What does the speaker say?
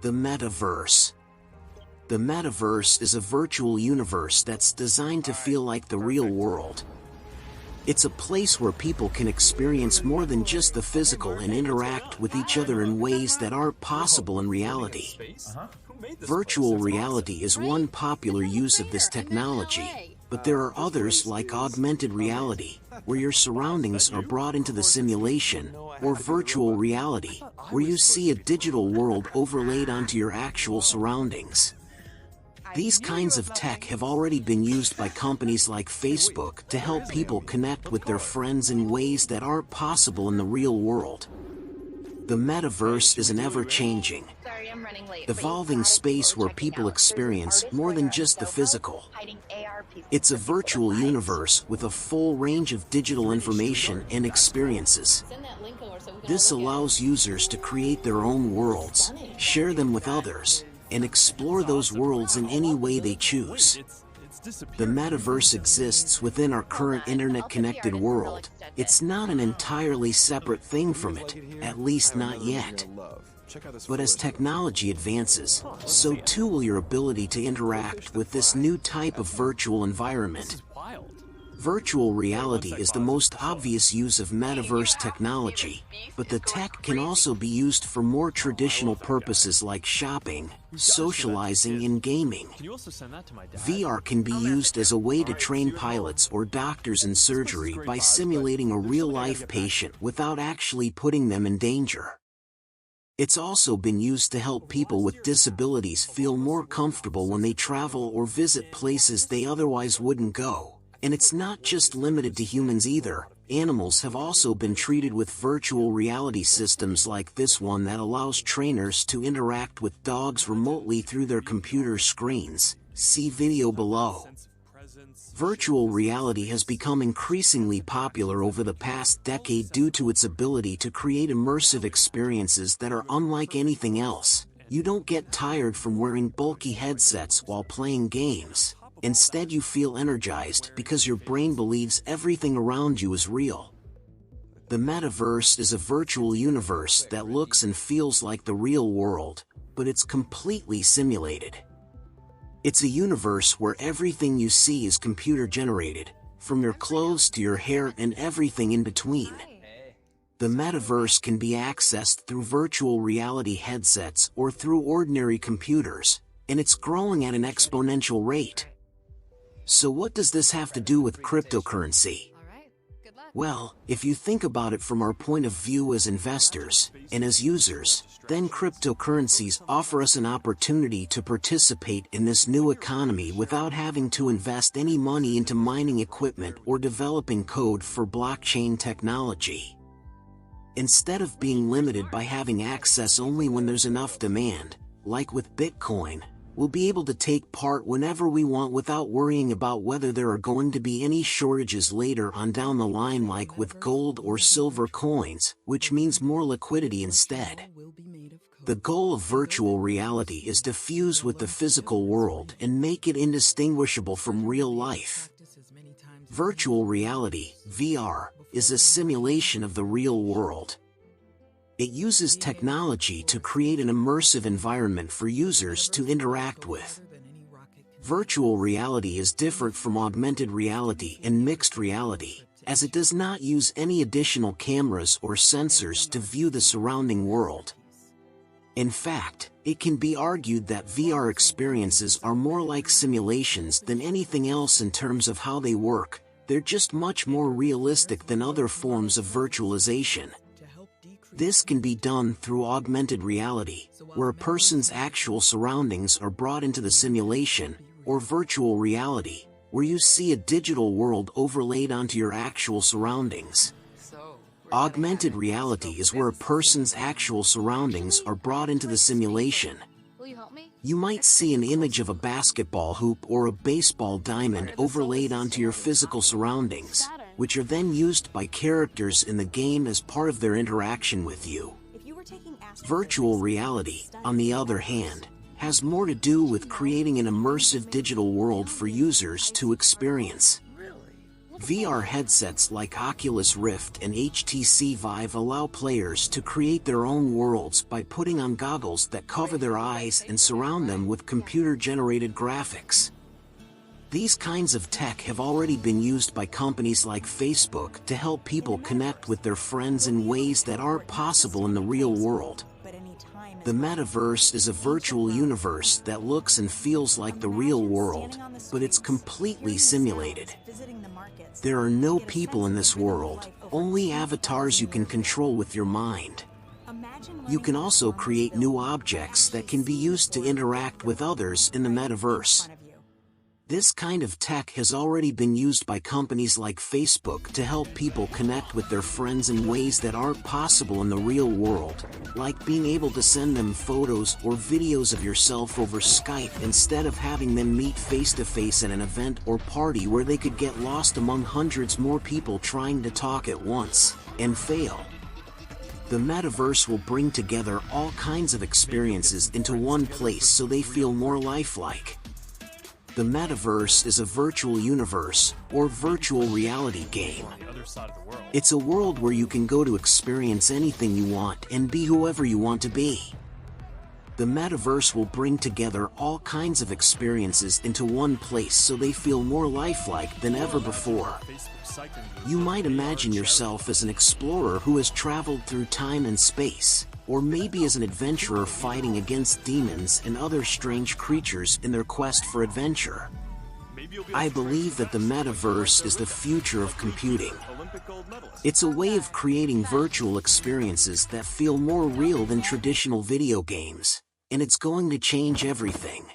The Metaverse. The Metaverse is a virtual universe that's designed to feel like the real world. It's a place where people can experience more than just the physical and interact with each other in ways that aren't possible in reality. Virtual reality is one popular use of this technology, but there are others like augmented reality, where your surroundings are brought into the simulation, or virtual reality, where you see a digital world overlaid onto your actual surroundings. These kinds of tech have already been used by companies like Facebook to help people connect with their friends in ways that aren't possible in the real world. The Metaverse is an ever-changing, evolving space where people experience more than just the physical. It's a virtual universe with a full range of digital information and experiences. This allows users to create their own worlds, share them with others, and explore those worlds in any way they choose. The Metaverse exists within our current internet-connected world. It's not an entirely separate thing from it, at least not yet. But as technology advances, so too will your ability to interact with this new type of virtual environment. Virtual reality is the most obvious use of Metaverse technology, but the tech can also be used for more traditional purposes like shopping, socializing, and gaming. VR can be used as a way to train pilots or doctors in surgery by simulating a real-life patient without actually putting them in danger. It's also been used to help people with disabilities feel more comfortable when they travel or visit places they otherwise wouldn't go. And it's not just limited to humans either. Animals have also been treated with virtual reality systems like this one that allows trainers to interact with dogs remotely through their computer screens. See video below. Virtual reality has become increasingly popular over the past decade due to its ability to create immersive experiences that are unlike anything else. You don't get tired from wearing bulky headsets while playing games. Instead, you feel energized because your brain believes everything around you is real. The Metaverse is a virtual universe that looks and feels like the real world, but it's completely simulated. It's a universe where everything you see is computer-generated, from your clothes to your hair and everything in between. The Metaverse can be accessed through virtual reality headsets or through ordinary computers, and it's growing at an exponential rate. So what does this have to do with cryptocurrency? Well, if you think about it from our point of view as investors and as users, then cryptocurrencies offer us an opportunity to participate in this new economy without having to invest any money into mining equipment or developing code for blockchain technology. Instead of being limited by having access only when there's enough demand, like with Bitcoin, we'll be able to take part whenever we want without worrying about whether there are going to be any shortages later on down the line like with gold or silver coins, which means more liquidity instead. The goal of virtual reality is to fuse with the physical world and make it indistinguishable from real life. Virtual reality, VR, is a simulation of the real world. It uses technology to create an immersive environment for users to interact with. Virtual reality is different from augmented reality and mixed reality, as it does not use any additional cameras or sensors to view the surrounding world. In fact, it can be argued that VR experiences are more like simulations than anything else in terms of how they work. They're just much more realistic than other forms of virtualization. This can be done through augmented reality, where a person's actual surroundings are brought into the simulation, or virtual reality, where you see a digital world overlaid onto your actual surroundings. Augmented reality is where a person's actual surroundings are brought into the simulation. You might see an image of a basketball hoop or a baseball diamond overlaid onto your physical surroundings, which are then used by characters in the game as part of their interaction with you. Virtual reality, on the other hand, has more to do with creating an immersive digital world for users to experience. VR headsets like Oculus Rift and HTC Vive allow players to create their own worlds by putting on goggles that cover their eyes and surround them with computer-generated graphics. These kinds of tech have already been used by companies like Facebook to help people connect with their friends in ways that aren't possible in the real world. The Metaverse is a virtual universe that looks and feels like the real world, but it's completely simulated. There are no people in this world, only avatars you can control with your mind. You can also create new objects that can be used to interact with others in the Metaverse. This kind of tech has already been used by companies like Facebook to help people connect with their friends in ways that aren't possible in the real world, like being able to send them photos or videos of yourself over Skype instead of having them meet face-to-face at an event or party where they could get lost among hundreds more people trying to talk at once, and fail. The Metaverse will bring together all kinds of experiences into one place so they feel more lifelike. The Metaverse is a virtual universe, or virtual reality game. It's a world where you can go to experience anything you want and be whoever you want to be. The Metaverse will bring together all kinds of experiences into one place so they feel more lifelike than ever before. You might imagine yourself as an explorer who has traveled through time and space, or maybe as an adventurer fighting against demons and other strange creatures in their quest for adventure. I believe that the Metaverse is the future of computing. It's a way of creating virtual experiences that feel more real than traditional video games, and it's going to change everything.